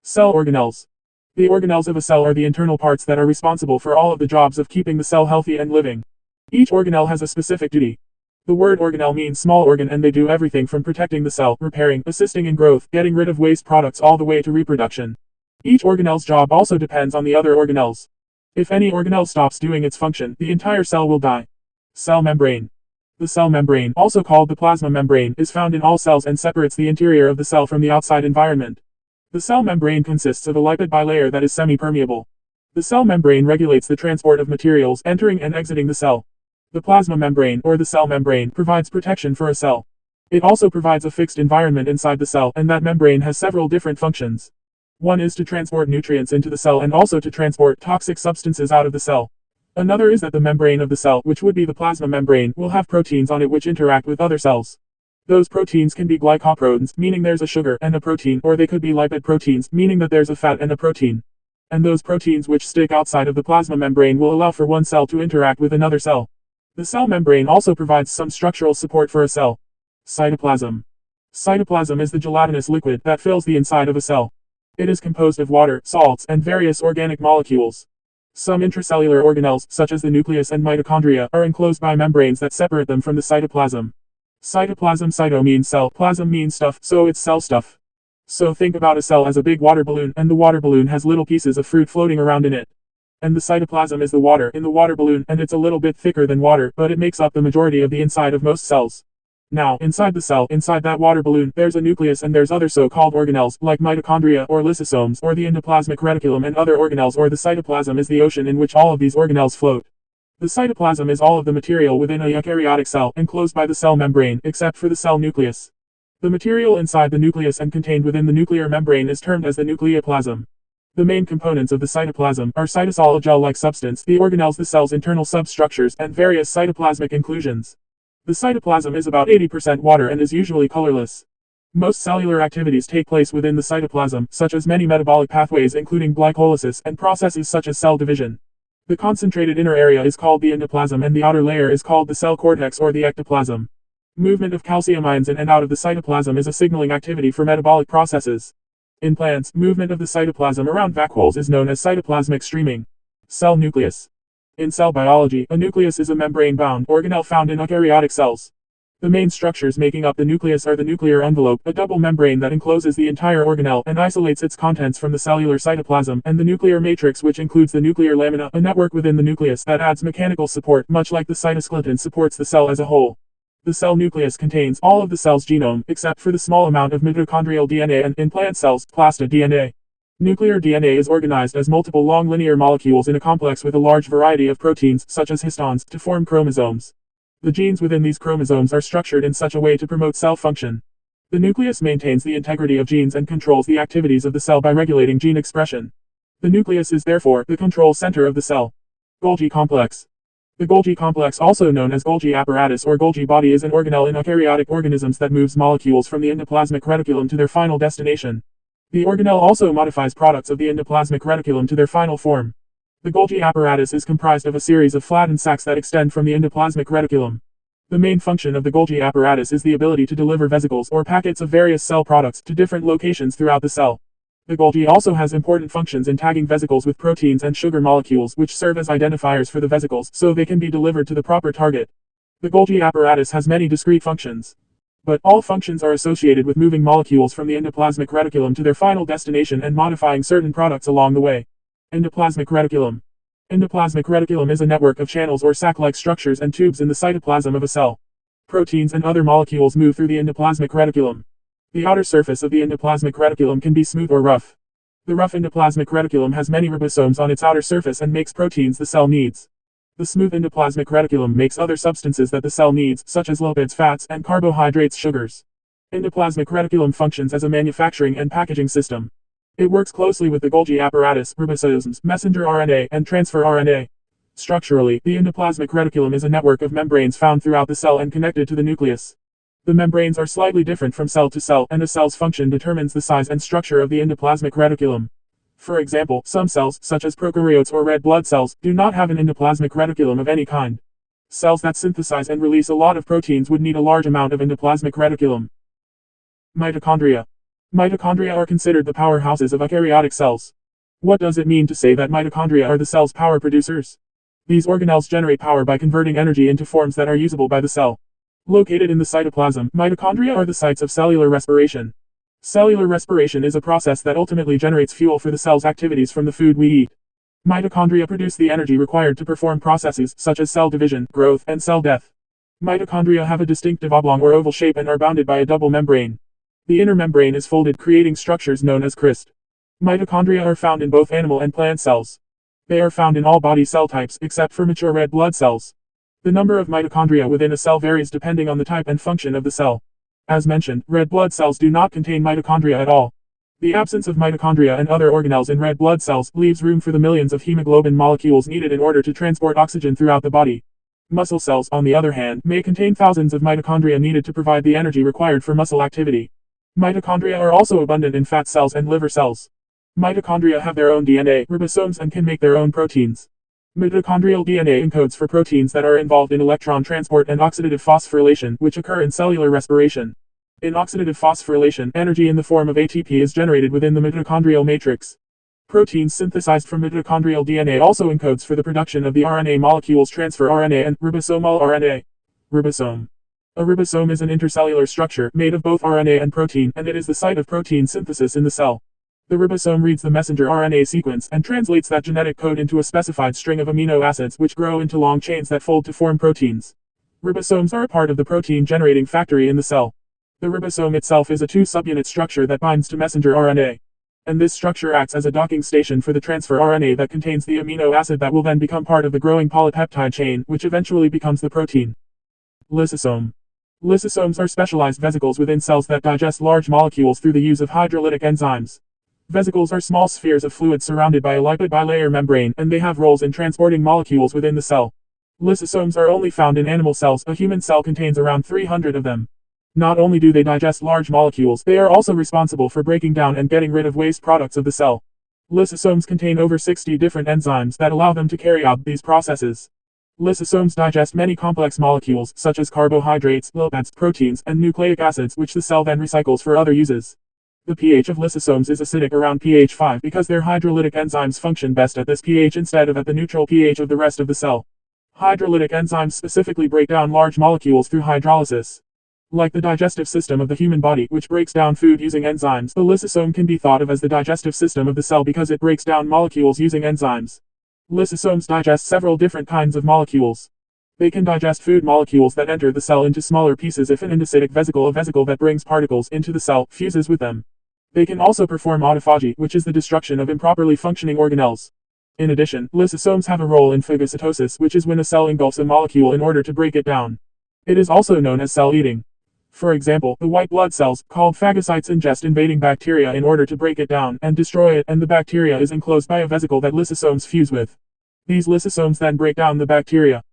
Cell organelles. The organelles of a cell are the internal parts that are responsible for all of the jobs of keeping the cell healthy and living. Each organelle has a specific duty. The word organelle means small organ, and they do everything from protecting the cell, repairing, assisting in growth, getting rid of waste products, all the way to reproduction. Each organelle's job also depends on the other organelles. If any organelle stops doing its function, the entire cell will die. Cell membrane. The cell membrane, also called the plasma membrane, is found in all cells and separates the interior of the cell from the outside environment. The cell membrane consists of a lipid bilayer that is semi-permeable. The cell membrane regulates the transport of materials entering and exiting the cell. The plasma membrane, or the cell membrane, provides protection for a cell. It also provides a fixed environment inside the cell, and that membrane has several different functions. One is to transport nutrients into the cell and also to transport toxic substances out of the cell. Another is that the membrane of the cell, which would be the plasma membrane, will have proteins on it which interact with other cells. Those proteins can be glycoproteins, meaning there's a sugar and a protein, or they could be lipid proteins, meaning that there's a fat and a protein. And those proteins which stick outside of the plasma membrane will allow for one cell to interact with another cell. The cell membrane also provides some structural support for a cell. Cytoplasm. Cytoplasm is the gelatinous liquid that fills the inside of a cell. It is composed of water, salts, and various organic molecules. Some intracellular organelles, such as the nucleus and mitochondria, are enclosed by membranes that separate them from the cytoplasm. Cytoplasm. Cyto means cell, plasm means stuff, so it's cell stuff. So think about a cell as a big water balloon, and the water balloon has little pieces of fruit floating around in it. And the cytoplasm is the water in the water balloon, and it's a little bit thicker than water, but it makes up the majority of the inside of most cells. Now, inside the cell, inside that water balloon, there's a nucleus and there's other so-called organelles, like mitochondria or lysosomes, or the endoplasmic reticulum and other organelles, or the cytoplasm is the ocean in which all of these organelles float. The cytoplasm is all of the material within a eukaryotic cell, enclosed by the cell membrane, except for the cell nucleus. The material inside the nucleus and contained within the nuclear membrane is termed as the nucleoplasm. The main components of the cytoplasm are cytosol, a gel-like substance, the organelles, the cell's internal substructures, and various cytoplasmic inclusions. The cytoplasm is about 80% water and is usually colorless. Most cellular activities take place within the cytoplasm, such as many metabolic pathways including glycolysis and processes such as cell division. The concentrated inner area is called the endoplasm and the outer layer is called the cell cortex or the ectoplasm. Movement of calcium ions in and out of the cytoplasm is a signaling activity for metabolic processes. In plants, movement of the cytoplasm around vacuoles is known as cytoplasmic streaming. Cell nucleus. In cell biology, a nucleus is a membrane-bound organelle found in eukaryotic cells. The main structures making up the nucleus are the nuclear envelope, a double membrane that encloses the entire organelle and isolates its contents from the cellular cytoplasm, and the nuclear matrix, which includes the nuclear lamina, a network within the nucleus that adds mechanical support, much like the cytoskeleton supports the cell as a whole. The cell nucleus contains all of the cell's genome, except for the small amount of mitochondrial DNA and, in plant cells, plastid DNA. Nuclear DNA is organized as multiple long linear molecules in a complex with a large variety of proteins, such as histones, to form chromosomes. The genes within these chromosomes are structured in such a way to promote cell function. The nucleus maintains the integrity of genes and controls the activities of the cell by regulating gene expression. The nucleus is therefore the control center of the cell. Golgi complex. The Golgi complex, also known as Golgi apparatus or Golgi body, is an organelle in eukaryotic organisms that moves molecules from the endoplasmic reticulum to their final destination. The organelle also modifies products of the endoplasmic reticulum to their final form. The Golgi apparatus is comprised of a series of flattened sacs that extend from the endoplasmic reticulum. The main function of the Golgi apparatus is the ability to deliver vesicles or packets of various cell products to different locations throughout the cell. The Golgi also has important functions in tagging vesicles with proteins and sugar molecules, which serve as identifiers for the vesicles so they can be delivered to the proper target. The Golgi apparatus has many discrete functions, but all functions are associated with moving molecules from the endoplasmic reticulum to their final destination and modifying certain products along the way. Endoplasmic reticulum. Endoplasmic reticulum is a network of channels or sac-like structures and tubes in the cytoplasm of a cell. Proteins and other molecules move through the endoplasmic reticulum. The outer surface of the endoplasmic reticulum can be smooth or rough. The rough endoplasmic reticulum has many ribosomes on its outer surface and makes proteins the cell needs. The smooth endoplasmic reticulum makes other substances that the cell needs, such as lipids, fats, and carbohydrates, sugars. Endoplasmic reticulum functions as a manufacturing and packaging system. It works closely with the Golgi apparatus, ribosomes, messenger RNA, and transfer RNA. Structurally, the endoplasmic reticulum is a network of membranes found throughout the cell and connected to the nucleus. The membranes are slightly different from cell to cell, and a cell's function determines the size and structure of the endoplasmic reticulum. For example, some cells, such as prokaryotes or red blood cells, do not have an endoplasmic reticulum of any kind. Cells that synthesize and release a lot of proteins would need a large amount of endoplasmic reticulum. Mitochondria. Mitochondria are considered the powerhouses of eukaryotic cells. What does it mean to say that mitochondria are the cell's power producers? These organelles generate power by converting energy into forms that are usable by the cell. Located in the cytoplasm, mitochondria are the sites of cellular respiration. Cellular respiration is a process that ultimately generates fuel for the cell's activities from the food we eat. Mitochondria produce the energy required to perform processes such as cell division, growth, and cell death. Mitochondria have a distinctive oblong or oval shape and are bounded by a double membrane. The inner membrane is folded, creating structures known as crist. Mitochondria are found in both animal and plant cells. They are found in all body cell types except for mature red blood cells. The number of mitochondria within a cell varies depending on the type and function of the cell. As mentioned, red blood cells do not contain mitochondria at all. The absence of mitochondria and other organelles in red blood cells leaves room for the millions of hemoglobin molecules needed in order to transport oxygen throughout the body. Muscle cells, on the other hand, may contain thousands of mitochondria needed to provide the energy required for muscle activity. Mitochondria are also abundant in fat cells and liver cells. Mitochondria have their own DNA, ribosomes, and can make their own proteins. Mitochondrial DNA encodes for proteins that are involved in electron transport and oxidative phosphorylation, which occur in cellular respiration. In oxidative phosphorylation, energy in the form of ATP is generated within the mitochondrial matrix. Proteins synthesized from mitochondrial DNA also encodes for the production of the RNA molecules transfer RNA and ribosomal RNA. Ribosome. A ribosome is an intercellular structure made of both RNA and protein, and it is the site of protein synthesis in the cell. The ribosome reads the messenger RNA sequence and translates that genetic code into a specified string of amino acids which grow into long chains that fold to form proteins. Ribosomes are a part of the protein-generating factory in the cell. The ribosome itself is a two-subunit structure that binds to messenger RNA. And this structure acts as a docking station for the transfer RNA that contains the amino acid that will then become part of the growing polypeptide chain, which eventually becomes the protein. Lysosome. Lysosomes are specialized vesicles within cells that digest large molecules through the use of hydrolytic enzymes. Vesicles are small spheres of fluid surrounded by a lipid bilayer membrane, and they have roles in transporting molecules within the cell. Lysosomes are only found in animal cells. A human cell contains around 300 of them. Not only do they digest large molecules, they are also responsible for breaking down and getting rid of waste products of the cell. Lysosomes contain over 60 different enzymes that allow them to carry out these processes. Lysosomes digest many complex molecules, such as carbohydrates, lipids, proteins, and nucleic acids, which the cell then recycles for other uses. The pH of lysosomes is acidic around pH 5 because their hydrolytic enzymes function best at this pH instead of at the neutral pH of the rest of the cell. Hydrolytic enzymes specifically break down large molecules through hydrolysis. Like the digestive system of the human body, which breaks down food using enzymes, the lysosome can be thought of as the digestive system of the cell because it breaks down molecules using enzymes. Lysosomes digest several different kinds of molecules. They can digest food molecules that enter the cell into smaller pieces if an endocytic vesicle, a vesicle that brings particles into the cell, fuses with them. They can also perform autophagy, which is the destruction of improperly functioning organelles. In addition, lysosomes have a role in phagocytosis, which is when a cell engulfs a molecule in order to break it down. It is also known as cell eating. For example, the white blood cells, called phagocytes, ingest invading bacteria in order to break it down and destroy it, and the bacteria is enclosed by a vesicle that lysosomes fuse with. These lysosomes then break down the bacteria.